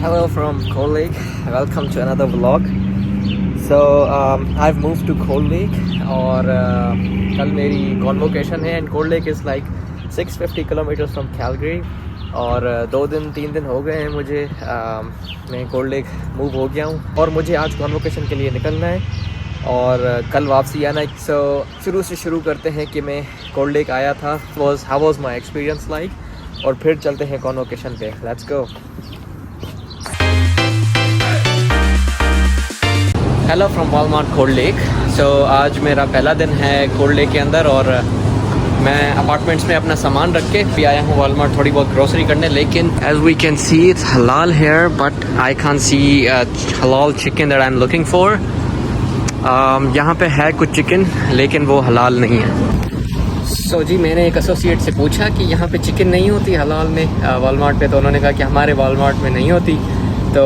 Hello from Cold Lake. Welcome to another vlog. So I've moved to Cold Lake और कल मेरी convocation है and Cold Lake is like 650 kilometers from Calgary और 2-3 दिन हो गए हैं मुझे मैं Cold Lake मूव हो गया हूँ और मुझे आज convocation के लिए निकलना है और कल वापसी आना है. So शुरू से शुरू करते हैं कि मैं Cold Lake आया था. How was my experience like और फिर चलते हैं convocation पे. Let's go. Hello from Walmart Cold Lake. So आज मेरा पहला दिन है कोल्ड लेक के अंदर और मैं अपार्टमेंट्स में अपना सामान रख के भी आया हूँ वालमार्ट थोड़ी बहुत ग्रोसरी करने. लेकिन as we can see it's हलाल here but I can't see हलाल chicken that I am looking for. यहाँ पे है कुछ चिकन लेकिन वो हलाल नहीं है. सो जी मैंने एक एसोसिएट से पूछा कि यहाँ पे चिकन नहीं होती हलाल में वालमार्ट पे, तो उन्होंने कहा कि हमारे वालमार्ट में नहीं होती. तो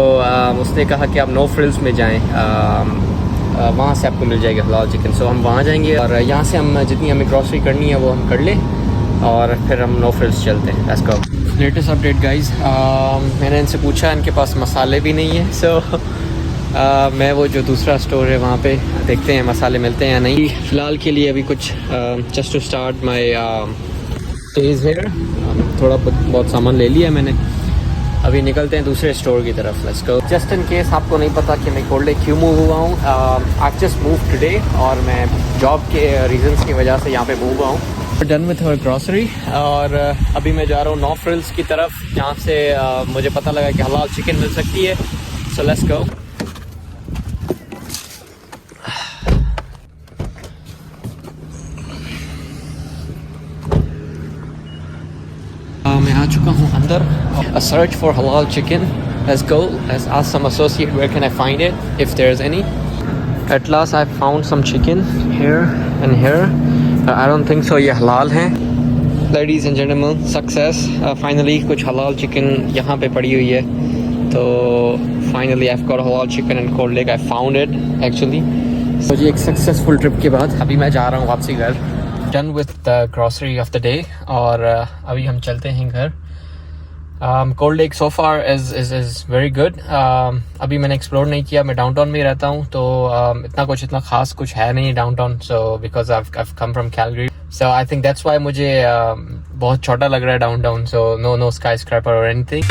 उसने कहा कि आप नो फ्रिल्स में जाएं, वहाँ से आपको मिल जाएगी हलाल चिकन. सो हम वहाँ जाएंगे और यहाँ से हम जितनी हमें ग्रॉसरी करनी है वो हम कर लें और फिर हम नो फ्रिल्स चलते हैं. Let's go. Latest update guys, मैंने इनसे पूछा, इनके पास मसाले भी नहीं है. सो मैं वो जो दूसरा स्टोर है वहाँ पे देखते हैं मसाले मिलते हैं या नहीं. फ़िलहाल के लिए अभी कुछ just to start my days here थोड़ा बहुत सामान ले लिया है मैंने. अभी निकलते हैं दूसरे स्टोर की तरफ. Let's go. Just in case आपको नहीं पता कि मैं कोल्ड लेक क्यों मूव हुआ हूँ, आई जस्ट मूव टुडे और मैं जॉब के रीजंस की वजह से यहाँ पे मूव हुआ हूँ. डन विथ आवर ग्रॉसरी और अभी मैं जा रहा हूँ नो फ्रिल्स की तरफ जहाँ से मुझे पता लगा कि हलाल चिकन मिल सकती है. So let's go. मैं आ चुका हूँ अंदर. A search for halal chicken. Let's go. Let's ask some associate where can I find it if there's any. At last I found some chicken here and here. I don't think so ये हलाल हैं. Ladies and gentlemen, success. Finally कुछ हलाल chicken यहाँ पे पड़ी हुई है. तो finally I've got a halal chicken in Cold Lake. I found it actually. तो जी एक successful trip के बाद अभी मैं जा रहा हूँ वापसी घर. Done with the grocery of the day और अभी हम चलते हैं घर. Cold Lake so far is very good. अभी मैंने एक्सप्लोर नहीं किया, मैं डाउनटाउन में ही रहता हूँ तो इतना ख़ास कुछ है नहीं downtown. So because I've come from Calgary, so I think that's why मुझे बहुत छोटा लग रहा है downtown. So no skyscraper or anything.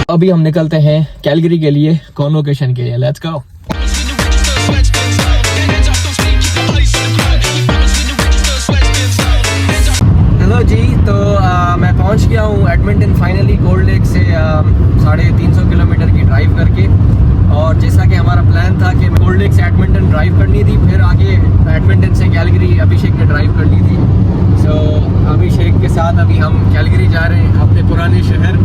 अभी हम निकलते हैं कैलगरी के लिए कॉन्वोकेशन के लिए. Let's go. हेलो जी, तो मैं पहुंच गया हूँ एडमिंटन फाइनली कोल्ड लेक से 350 किलोमीटर की ड्राइव करके. और जैसा कि हमारा प्लान था कि कोल्ड लेक से एडमिंटन ड्राइव करनी थी, फिर आगे एडमिंटन से कैलगरी अभिषेक ने ड्राइव करनी थी. सो अभिषेक के साथ अभी हम कैलगरी जा रहे हैं अपने पुराने शहर,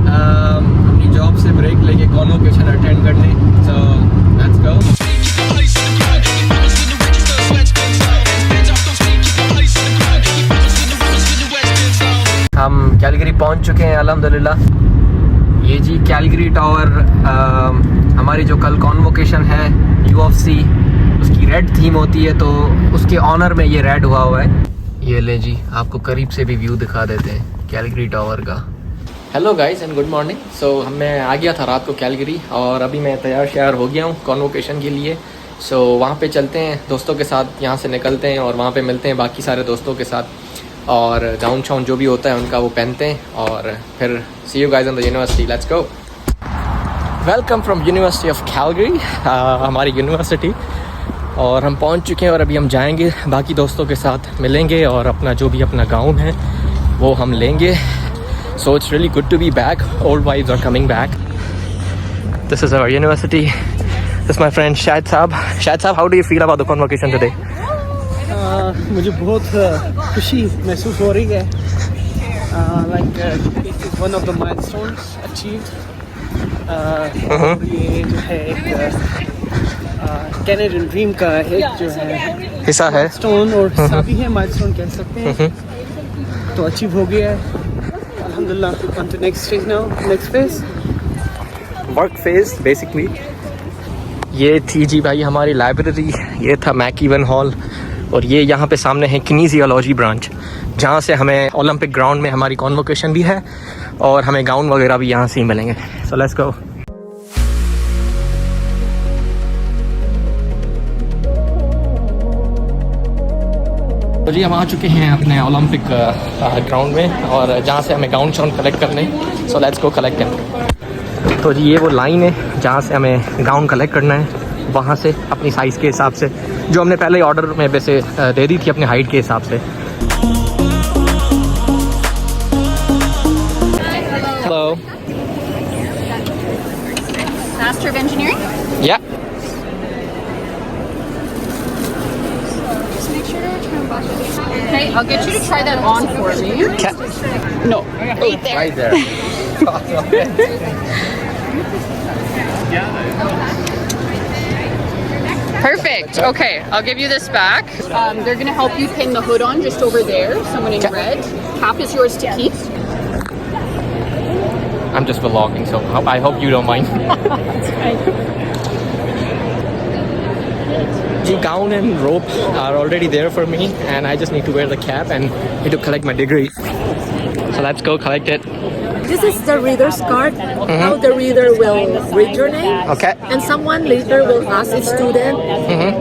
अपनी जॉब से ब्रेक लेके कॉन्वोकेशन अटेंड करने. So let's go. हम कैलगरी पहुंच चुके हैं अल्हम्दुलिल्लाह. ये जी कैलगरी टावर. हमारी जो कल कॉन्वोकेशन है UFC उसकी रेड थीम होती है तो उसके ऑनर में ये रेड हुआ है. ये ले जी, आपको करीब से भी व्यू दिखा देते हैं कैलगरी टावर का. Hello guys and good morning. So मैं आ गया था रात को कैलगरी और अभी मैं तैयार हो गया हूँ कॉन्वोकेशन के लिए. सो वहाँ पे चलते हैं दोस्तों के साथ, यहाँ से निकलते हैं और वहाँ पे मिलते हैं बाकी सारे दोस्तों के साथ और गाउन शाउन जो भी होता है उनका वो पहनते हैं और फिर see you guys in the university. Let's go. Welcome from university of Calgary, हमारी यूनिवर्सिटी. और हम पहुँच चुके हैं और अभी हम जाएंगे बाकी दोस्तों के साथ मिलेंगे और अपना जो भी अपना गाउन है वो हम लेंगे. So it's really good to be back. Old vibes are coming back. This is our university. This is my friend Shahid Saab. Shahid Saab, how do you feel about the convocation today? मुझे बहुत खुशी महसूस हो रही है. Like it is one of the milestones achieved. ये जो है एक कैनेडियन ड्रीम का एक जो है हिस्सा है, milestone और सभी है milestone कह सकते हैं. तो अचीव हो गया है Alhamdulillah. On to next stage now. Next phase. Work phase basically. ये थी जी भाई हमारी लाइब्रेरी, ये था मैकीवन हॉल, और ये यहाँ पे सामने है किनीजियोलॉजी ब्रांच, जहाँ से हमें ओलंपिक ग्राउंड में हमारी कॉन्वोकेशन भी है और हमें गाउन वगैरह भी यहाँ से ही मिलेंगे। So let's go. तो जी हम आ चुके हैं अपने ओलंपिक ग्राउंड में, और जहाँ से हमें गाउन शाउन कलेक्ट करने। So let's go collect it. तो जी ये वो लाइन है जहाँ से हमें गाउन कलेक्ट करना है, वहाँ से अपनी साइज़ के हिसाब से, जो हमने पहले ही ऑर्डर में वैसे दे दी थी अपने हाइट के हिसाब से। Hello, Master of Engineering? या Just make sure to turn back. Okay, I'll get you to try that on for me. no, right there. Perfect. Okay, I'll give you this back. They're going to help you pin the hood on just over there. Someone in red. Cap is yours to keep. I'm just vlogging, so I hope you don't mind. The gown and rope are already there for me, and I just need to wear the cap and need to collect my degree. So let's go collect it. This is the reader's card. How the reader will read your name. Okay. And someone later will ask each student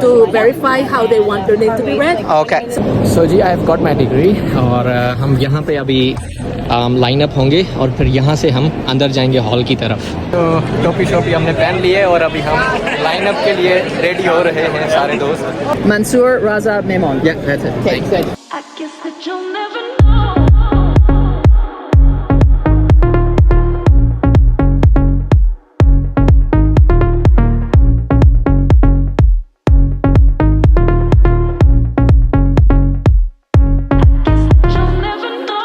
to verify how they want their name to be read. Okay. So जी I've got my degree, और हम यहाँ पे अभी line up होंगे और फिर यहाँ से हम अंदर जाएंगे हॉल की तरफ। तो टोपी शोपी हमने पहन ली है और अभी हम लाइन अप के लिए रेडी हो रहे हैं सारे दोस्त। Mansoor Raza Memon. Yeah, that's it. Okay, good. I guess that you'll never know. You'll never know.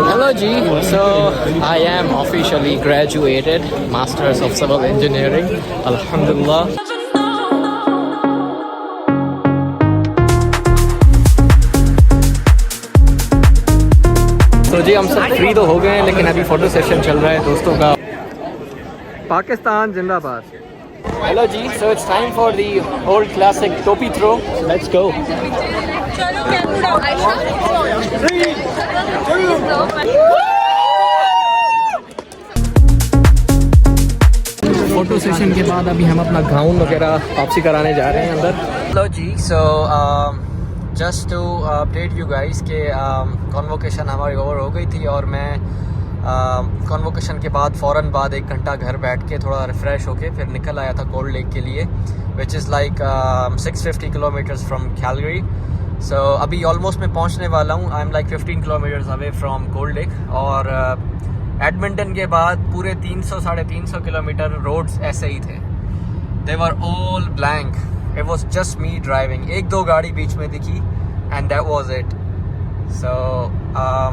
Hello G, so I am officially graduated, Masters of Civil Engineering, Alhamdulillah. तो जी हम सब फ्री तो हो गए हैं, लेकिन अभी फोटो सेशन चल रहा है दोस्तों का। पाकिस्तान जिंदाबाद। हेलो जी, so it's time for the old classic topi throw. Let's go. Photo session के बाद अभी हम अपना गाउन वगैरह वापसी कराने जा रहे हैं अंदर। हेलो जी, so just to update you guys के कॉन्वोकेशन हमारी ओवर हो गई थी, और मैं कॉन्वोकेशन के बाद फ़ौरन बाद 1 घंटा घर बैठ के थोड़ा रिफ़्रेश होके फिर निकल आया था कोल्ड लेक के लिए, which is like 650 kilometres from Calgary. So अभी ऑलमोस्ट मैं पहुंचने वाला हूँ। I am like 15 kilometres away from Cold Lake, और एडमिंटन के बाद पूरे 300-350 किलोमीटर रोड्स ऐसे ही थे। They were all blank, it was just me driving. 1-2 गाड़ी बीच में दिखी and that was it. So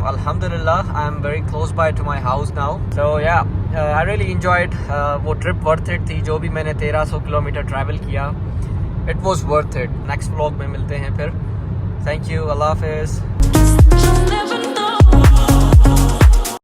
अल्हम्दुलिल्लाह I am very close by to my house now. So yeah I really enjoyed, वो ट्रिप वर्थ इट थी। जो भी मैंने 1300 किलोमीटर ट्रैवल किया, it was worth it. Next vlog में मिलते हैं फिर। थैंक यू, अल्लाह हाफिज़। You'll never know.